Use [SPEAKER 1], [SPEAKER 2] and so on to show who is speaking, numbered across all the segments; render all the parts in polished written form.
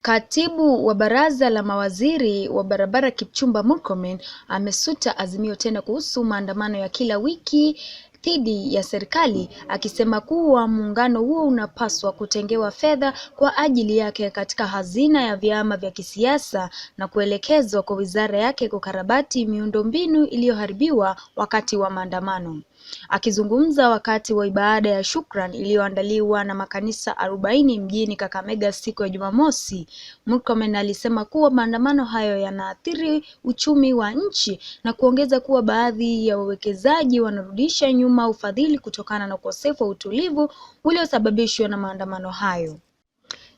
[SPEAKER 1] Katibu wa baraza la mawaziri wa barabara Kipchumba Murkomen amesuta azimio tena kuhusu maandamano ya kila wiki dhidi ya serikali, akisema kuwa muungano huo unapaswa kutengewa fedha kwa ajili yake katika hazina ya vyama vya kisiasa na kuelekezwa kwa wizara yake kukarabati miundombinu iliyoharibiwa wakati wa maandamano. Akizungumza wakati wa ibada ya shukrani iliyoandaliwa na makanisa 40 mjini Kakamega siku ya Jumamosi, Murkomen alisema kuwa maandamano hayo yanaathiri uchumi wa nchi na kuongeza kuwa baadhi ya wawekezaji wanarudisha nyuma ufadhili kutokana na ukosefu wa utulivu uliosababishwa na maandamano hayo.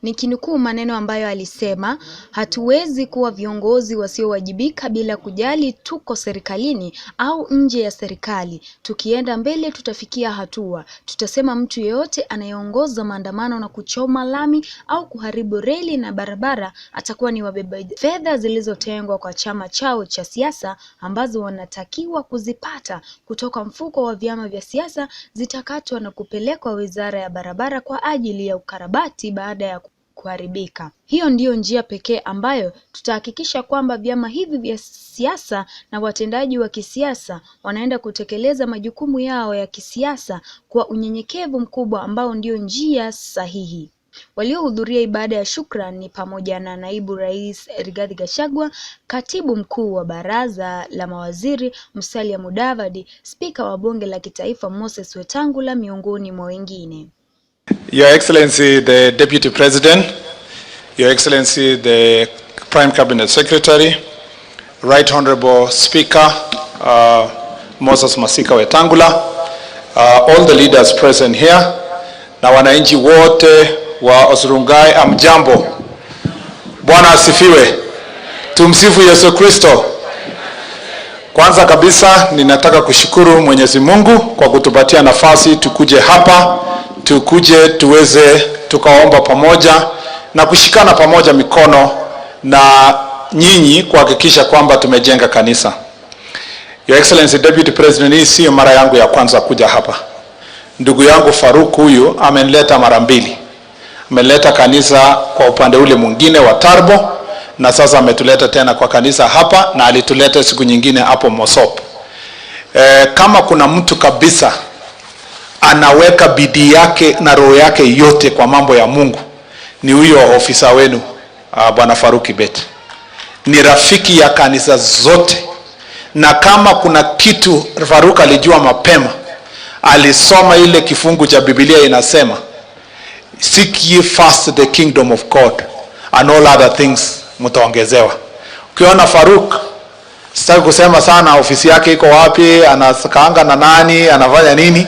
[SPEAKER 1] Nikinukuu maneno ambayo alisema, hatuwezi kuwa viongozi wasiowajibika bila kujali tuko serikalini au nje ya serikali. Tukienda mbele tutafikia hatua. Tutasema mtu yeyote anayeongoza maandamano na kuchoma lami au kuharibu reli na barabara atakuwa ni wabeba fedha zilizotengwa kwa chama chao cha siasa ambazo wanatakiwa kuzipata kutoka mfuko wa vyama vya siasa, zitakatwa na kupelekwa wizara ya barabara kwa ajili ya ukarabati baada ya kuharibika. Hiyo ndiyo njia pekee ambayo tutahakikisha kwamba vyama hivi vya siasa na watendaji wa kisiasa wanaenda kutekeleza majukumu yao ya kisiasa kwa unyenyekevu mkubwa, ambao ndio njia sahihi. Waliohudhuria ibada ya shukrani ni pamoja na naibu rais Rigathi Gachagua, katibu mkuu wa baraza la mawaziri Musalia Mudavadi, spika wa bunge la kitaifa Moses Wetangula, miongoni mwa wengine.
[SPEAKER 2] Your Excellency the Deputy President, Your Excellency the Prime Cabinet Secretary, Right Honorable Speaker Moses Masika Wetangula, all the leaders present here, na wananchi wote wa Osurungai, amjambo. Bwana asifiwe. Tumsifu Yesu Kristo. Kwanza kabisa ninataka kushukuru Mwenyezi Mungu kwa kutupatia nafasi tukuje hapa, tukuje tuweze tukaomba pamoja na kushikana pamoja mikono na nyinyi kuhakikisha kwamba tumejenga kanisa. Your Excellency Deputy President, hii sio mara yangu ya kwanza kuja hapa. Ndugu yangu Faruk huyu amenileta mara mbili. Ameleta kanisa kwa upande ule mwingine wa Tarbo, na sasa ametuleta tena kwa kanisa hapa, na alituleta siku nyingine hapo Mosop. Kama kuna mtu kabisa anaweka bidii yake na roho yake yote kwa mambo ya Mungu, ni huyo ofisa wenu Bwana Faruk Kibet. Ni rafiki ya kanisa zote, na kama kuna kitu Faruk alijua mapema, alisoma ile kifungu cha Biblia inasema, seek ye first the kingdom of God and all other things mtaongezewa. Ukiona Faruk, sitaki kusema sana ofisi yake iko wapi, anakaanga na nani, anafanya nini,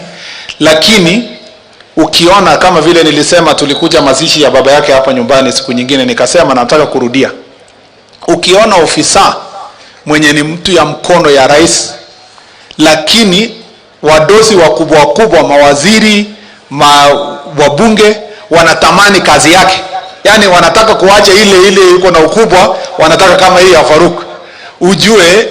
[SPEAKER 2] lakini ukiona kama vile nilisema, tulikuja mazishi ya baba yake hapa nyumbani siku nyingine, nikasema nataka kurudia. Ukiona ofisa mwenye ni mtu ya mkono ya rais, lakini wadosi wakubwa wakubwa, mawaziri, wabunge wanatamani kazi yake, yani wanataka kuacha ile yuko na ukubwa, wanataka kama hii ya Faruk, ujue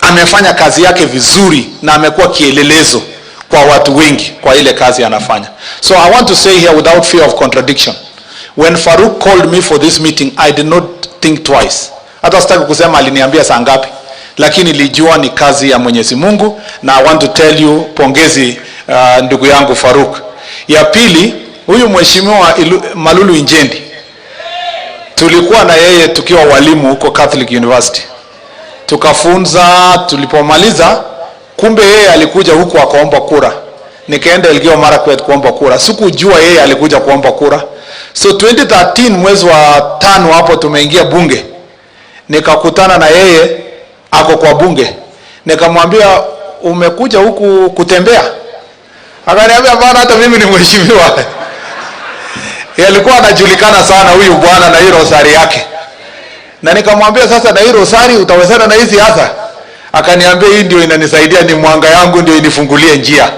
[SPEAKER 2] amefanya kazi yake vizuri na amekuwa kielelezo kwa watu wengi kwa ile kazi anafanya. So I want to say here without fear of contradiction, when Faruk called me for this meeting, I did not think twice. Hata sitaki kusema aliniambia saa ngapi, lakini nilijua ni kazi ya Mwenyezi Mungu, na I want to tell you pongezi ndugu yangu Faruk. Ya pili, huyu mheshimiwa Malulu Injendi, tulikuwa na yeye tukiwa walimu huko Catholic University. Tukafunza, tulipomaliza kumbe yeye alikuja huku akaomba kura. Nikaenda Elgeyo Marakwet kuomba kura. Sikujua yeye alikuja kuomba kura. So 2013 mwezi wa 5 hapo tumeingia bunge. Nikakutana na yeye ako kwa bunge. Nikamwambia, umekuja huku kutembea? Akaniambia, bwana hata mimi ni mheshimiwa. Yeye alikuwa anajulikana sana huyu bwana na hii rosari yake. Na nikamwambia, sasa na hii rosari utawezana na hizi hasa? Akaniambia, hii ndio inanisaidia, ni mwanga yangu ndio inifungulie njia.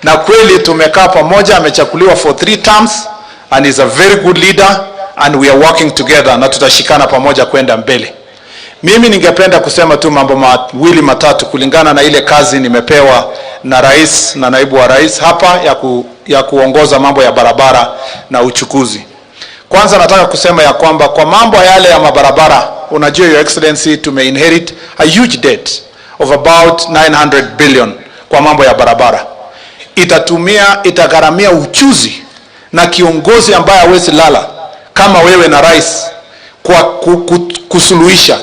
[SPEAKER 2] Na kweli tumekaa pamoja, amechakuliwa for 3 terms and is a very good leader and we are working together, na tutashikana pamoja kwenda mbele. Mimi ningependa kusema tu mambo mawili matatu kulingana na ile kazi nimepewa na rais na naibu wa rais hapa ya kuongoza mambo ya barabara na uchukuzi. Kwanza nataka kusema ya kwamba kwa mambo yale ya mabarabara, unajua Your Excellency, tumeinherit a huge debt of about 900 billion kwa mambo ya barabara. Itagharamia uchuzi na kiongozi ambaye hawezi lala kama wewe na rais kwa kusuluhisha.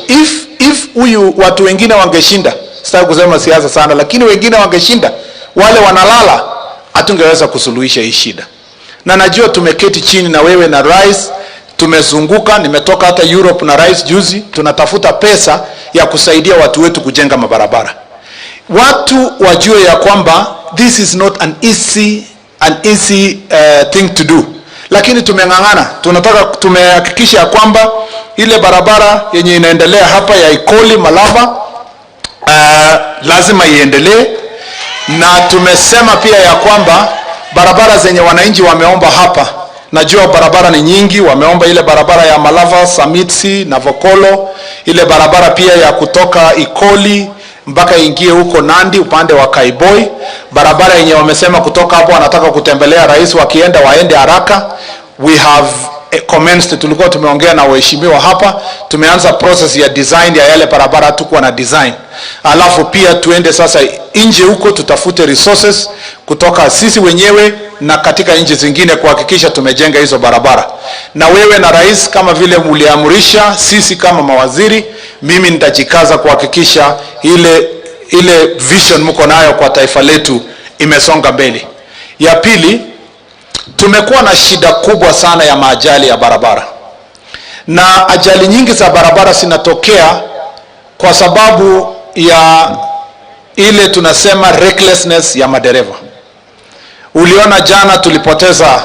[SPEAKER 2] If huyu watu wengine wangeshinda, sitaki kusema siasa sana, lakini wengine wangeshinda, wale wanalala, hatungeweza kusuluhisha hii shida. Na najua tumeketi chini na wewe na rais, tumezunguka, nimetoka hata Europe na rais juzi, tunatafuta pesa ya kusaidia watu wetu kujenga mabarabara. Watu wajue ya kwamba this is not an easy thing to do. Lakini tumeng'ang'ana, tumehakikisha ya kwamba ile barabara yenye inaendelea hapa ya Ikoli Malava lazima iendelee, na tumesema pia ya kwamba barabara zenye wananchi wameomba hapa, najua barabara ni nyingi, wameomba ile barabara ya Malava, Samitsi na Vokolo, ile barabara pia ya kutoka Ikoli mpaka ingie huko Nandi upande wa Kaiboi, barabara yenye wamesema kutoka hapo wanataka kutembelea rais wakienda waende haraka. We have commenced, tulikuwa tumeongea na waheshimiwa hapa, tumeanza process ya design ya yale barabara tukuwa na design. Alafu pia tuende sasa nje huko tutafute resources kutoka sisi wenyewe na katika nchi zingine kuhakikisha tumejenga hizo barabara. Na wewe na rais kama vile muliamurisha, sisi kama mawaziri, mimi nitajikaza kuhakikisha ile vision mko nayo kwa taifa letu imesonga mbele. Ya pili, tumekuwa na shida kubwa sana ya maajali ya barabara. Na ajali nyingi za barabara zinatokea kwa sababu ya ile tunasema recklessness ya madereva. Uliona jana tulipoteza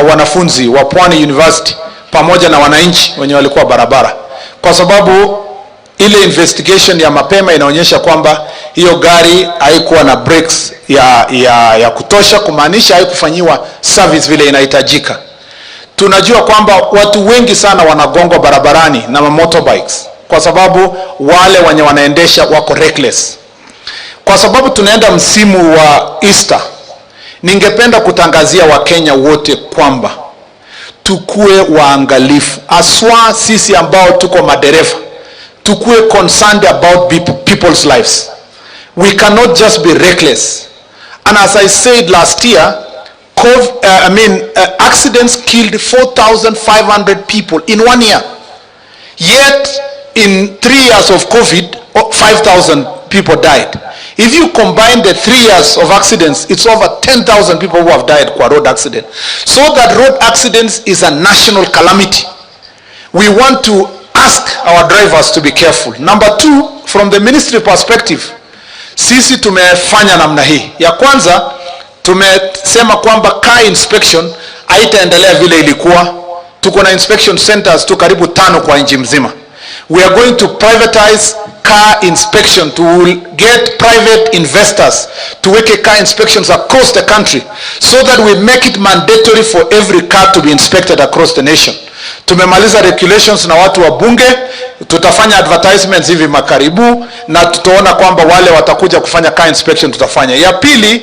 [SPEAKER 2] wanafunzi wa Pwani University pamoja na wananchi wenye walikuwa barabara, kwa sababu ile investigation ya mapema inaonyesha kwamba hiyo gari haikuwa na brakes ya kutosha, kumaanisha haikufanyiwa service vile inahitajika. Tunajua kwamba watu wengi sana wanagongwa barabarani na motorbikes kwa sababu wale wenye wanaendesha wako reckless. Kwa sababu tunaenda msimu wa Easter, ningependa kutangazia Wakenya wote kwamba tukue waangalifu, aswa sisi ambao tuko madereva, tukue concerned about people's lives. We cannot just be reckless. And as I said last year, accidents killed 4,500 people in 1 year. Yet, in 3 years of COVID, 5,000 people died. If you combine the 3 years of accidents, it's over 10,000 people who have died kwa road accident. So that road accidents is a national calamity. We want to ask our drivers to be careful. Number two, from the ministry perspective, sisi tumefanya namna hii. Ya kwanza, tumesema kwamba car inspection haitaendelea vile ilikuwa. Tuko na inspection centers tu karibu 5 kwa nchi mzima. We are going to privatize car inspection, to get private investors to weke car inspections across the country so that we make it mandatory for every car to be inspected across the nation. Tumemaliza regulations na watu wa bunge, tutafanya advertisements hivi makaribu na tutaona kwamba wale watakuja kufanya car inspection tutafanya. Ya pili,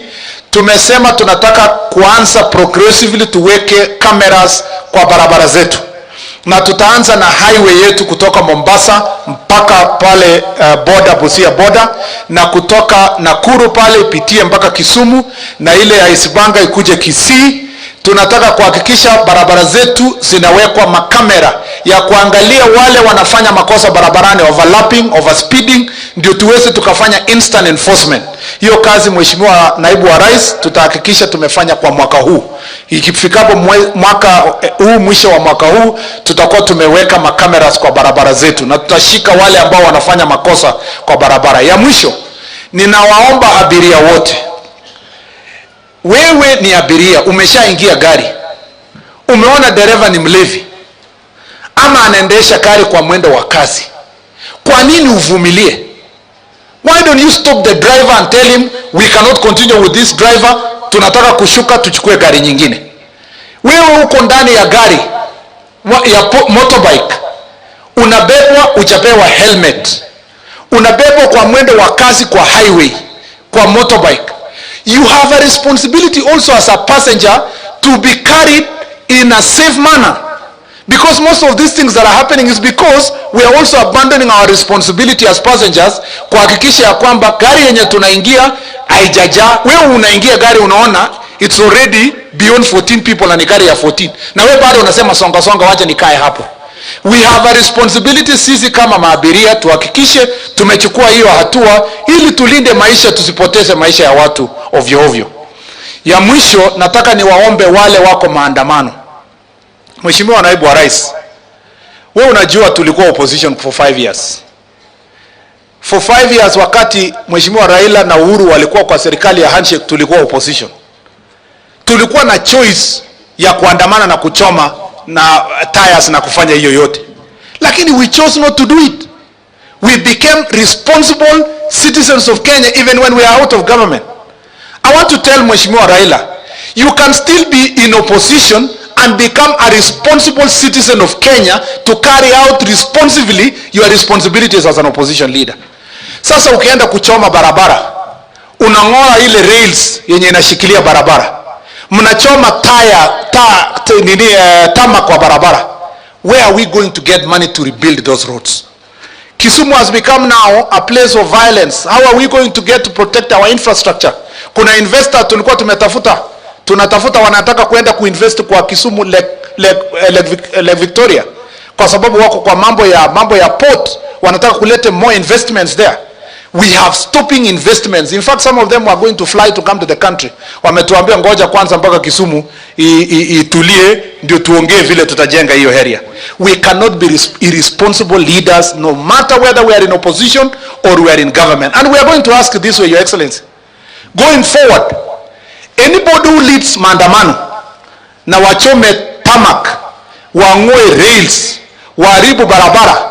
[SPEAKER 2] tumesema tunataka kuanza progressively tuweke cameras kwa barabara zetu. Na tutaanza na highway yetu kutoka Mombasa mpaka pale border, Busia border, na kutoka Nakuru pale ipitie mpaka Kisumu, na ile ya Isibanga ikuje Kisii. Tunataka kuhakikisha barabara zetu zinawekwa makamera ya kuangalia wale wanafanya makosa barabarani, overlapping, overspeeding, ndio tuweze tukafanya instant enforcement. Hiyo kazi Mheshimiwa Naibu wa Rais tutahakikisha tumefanya kwa mwaka huu. Ikifikapo mwaka huu, mwisho wa mwaka huu, tutakuwa tumeweka makameras kwa barabara zetu na tutashika wale ambao wanafanya makosa kwa barabara. Ya mwisho, ninawaomba abiria wote, wewe ni abiria, umeshaingia gari, umeona dereva ni mlevi ama anaendesha gari kwa mwendo wa kasi, kwa nini uvumilie? Why don't you stop the driver and tell him we cannot continue with this driver, tunataka kushuka tuchukue gari nyingine? Wewe uko ndani ya gari ya motorbike, unabebwa, ujapewa helmet, unabebwa kwa mwendo wa kasi kwa highway kwa motorbike. You have a responsibility also as a passenger to be carried in a safe manner, Because most of these things that are happening is because we are also abandoning our responsibility as passengers kuhakikisha ya kwamba gari yenye tunaingia haijaja. Wewe unaingia gari unaona it's already beyond 14 people na ni gari ya 14. Na wewe bado unasema songa songa wacha nikae hapo. We have a responsibility sisi kama maabiria tuhakikishe tumechukua hiyo hatua ili tulinde maisha, tusipoteze maisha ya watu ovyo ovyo. Ya mwisho nataka niwaombe wale wako maandamano. Mheshimiwa Naibu wa Rais, wewe unajua tulikuwa opposition for 5 years. For 5 years wakati Mheshimiwa Raila na Uhuru walikuwa kwa serikali ya handshake, tulikuwa opposition. Tulikuwa na choice ya kuandamana na kuchoma na tires na kufanya hiyo yote. Lakini we chose not to do it. We became responsible citizens of Kenya even when we are out of government. I want to tell Mheshimiwa Raila, you can still be in opposition and become a responsible citizen of Kenya to carry out responsibly your responsibilities as an opposition leader. Sasa ukienda kuchoma barabara, unang'oa ile rails yenye inashikilia barabara, mnachoma tama kwa barabara. Where are we going to get money to rebuild those roads? Kisumu has become now a place of violence. How are we going to get to protect our infrastructure? Kuna investor tulikuwa tunatafuta wanataka kuenda kuinvest kwa Kisumu Lake Victoria kwa sababu wako kwa mambo ya port, wanataka kulete more investments there. We have stopping investments. In fact, some of them were going to fly to come to the country. Wametuambia ngoja kwanza mpaka Kisumu itulie ndio tuongee vile tutajenga hiyo area. We cannot be irresponsible leaders no matter whether we are in opposition or we are in government. And we are going to ask this way, Your Excellency. Going forward, anybody who leads maandamano na wachome tamak, wang'oe rails, waharibu barabara,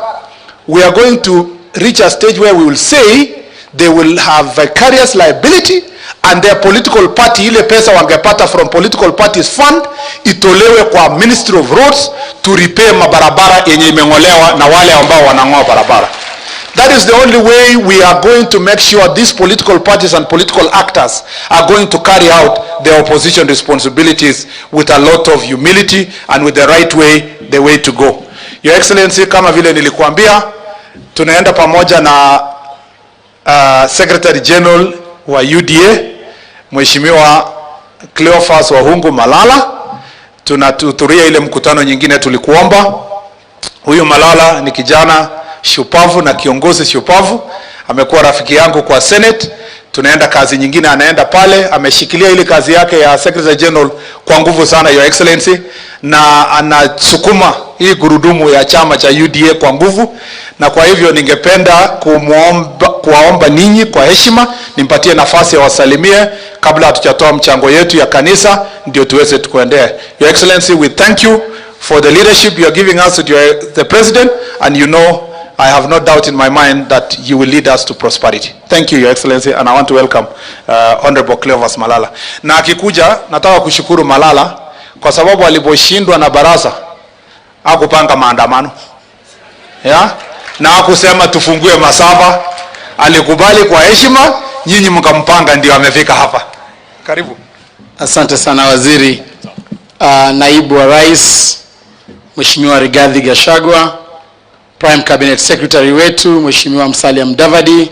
[SPEAKER 2] we are going to reach a stage where we will say they will have vicarious liability and their political party, ile pesa wangepata from political parties fund, itolewe kwa Ministry of Roads to repair mabarabara yenye imeng'olewa na wale ambao wanang'oa barabara. That is the only way we are going to make sure these political parties and political actors are going to carry out their opposition responsibilities with a lot of humility and with the right way, the way to go. Your Excellency, kama vile nilikuambia, tunaenda pamoja na Secretary General wa UDA, Mheshimiwa Cleophas Wahungu Malala. Tunahudhuria ile mkutano nyingine tulikuomba. Huyu Malala ni kijana shupavu na kiongozi shupavu. Amekuwa rafiki yangu kwa Senate. Tunaenda kazi nyingine anaenda pale. Ameshikilia ile kazi yake ya Secretary General kwa nguvu sana, Your Excellency. Na anasukuma hii gurudumu ya chama cha UDA kwa nguvu. Na kwa hivyo ningependa kuwaomba ninyi kwa heshima nimpatie nafasi ya wasalimie kabla hatujatoa mchango yetu ya kanisa ndio tuweze tukuendea. Your Excellency, we thank you for the leadership you are giving us to the President, and you know I have no doubt in my mind that you will lead us to prosperity. Thank you, Your Excellency, and I want to welcome Honorable Cleophas Malala. Na akikuja nataka kushukuru Malala kwa sababu aliposhindwa na baraza hakupanga maandamano. Na hakusema tufungue masafa, alikubali kwa heshima, nyinyi mkampanga ndio amefika hapa. Karibu.
[SPEAKER 3] Asante sana waziri. Naibu wa Rais Mheshimiwa Rigathi Gachagua, Prime Cabinet Secretary wetu Mheshimiwa Musalia Mudavadi,